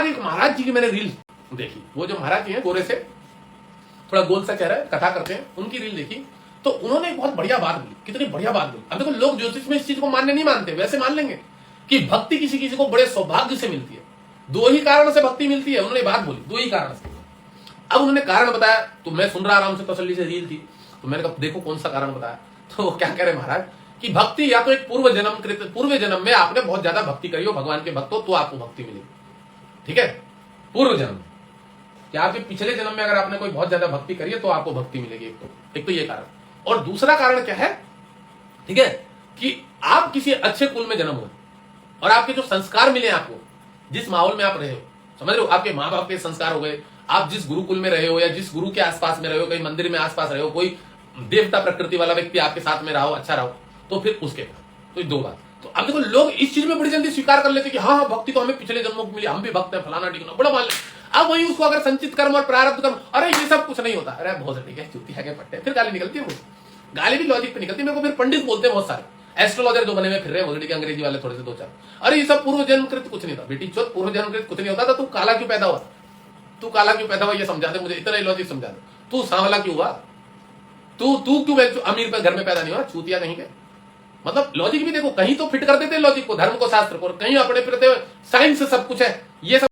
आज एक महाराज जी की मैंने रील देखी, वो जो महाराज जी हैं गोरे से, थोड़ा गोल सा चेहरा है, कथा करते हैं, उनकी रील देखी तो उन्होंने एक बहुत बढ़िया बात बोली। कितनी बढ़िया बात बोली। अब देखो लोग ज्योतिष में इस चीज को मानने नहीं मानते, वैसे मान लेंगे कि भक्ति किसी किसी को बड़े सौभाग्य से मिलती है। दो ही कारण से भक्ति मिलती है, उन्होंने बात बोली, दो ही कारण से। अब उन्होंने कारण बताया तो मैं सुन रहा आराम से, तसल्ली से रील थी, तो मैंने कहा देखो कौन सा कारण बताया। तो वो क्या कह रहे महाराज कि भक्ति या तो एक पूर्व जन्म में आपने बहुत ज्यादा भक्ति करी हो, भगवान के भक्त हो, तो आपको भक्ति मिलेगी। ठीक है, पूर्व जन्म या आपके पिछले जन्म में अगर आपने कोई बहुत ज्यादा भक्ति करी है तो आपको भक्ति मिलेगी। एक तो ये कारण, और दूसरा कारण क्या है, ठीक है, कि आप किसी अच्छे कुल में जन्म हुए और आपके जो संस्कार मिले आपको, जिस माहौल में आप रहे हो, समझ रहे हो, आपके माँ बाप के संस्कार हो गए, आप जिस गुरुकुल में रहे हो या जिस गुरु के आसपास में रहे हो, कहीं मंदिर में आसपास रहे हो, कोई देवता प्रकृति वाला व्यक्ति आपके साथ में रहा हो, अच्छा रहा हो, तो फिर उसके बाद तो दो बात। तो अब देखो लोग इस चीज में बड़ी जल्दी स्वीकार कर लेते कि हाँ भक्ति तो हमें पिछले जन्मों को मिली, हम भी भक्त हैं, फलाना टिकना बड़ा मान ले। अब वही उसको अगर संचित कर्म और प्रारब्ध कर्म, अरे ये सब कुछ नहीं होता, अरे बहुत ठीक है, चुती है पट्टे, फिर गाली निकलती है, गाली भी लॉजिक पे निकलती है। मेरे को फिर पंडित बोलते हैं बहुत सारे एस्ट्रोलॉजर जो बने हुए फिर रहे हैं के अंग्रेजी वाले थोड़े से दो चार, अरे ये सब पूर्व जन्मकृत कुछ नहीं था। बेटी चौथ पूर्व जन्मकृत कुछ नहीं होता था, तू काला क्यों पैदा हुआ, तू काला क्यों पैदा हुआ ये समझा दे मुझे, इतना ही लॉजिक समझा दे। तू सांवला क्यों हुआ, तू क्यों अमीर पे घर में पैदा नहीं हुआ, चूतिया कहीं के। मतलब लॉजिक भी देखो, कहीं तो फिट कर देते हैं लॉजिक को, धर्म को, शास्त्र को, कहीं अपने फिरते साइंस से सब कुछ है ये सब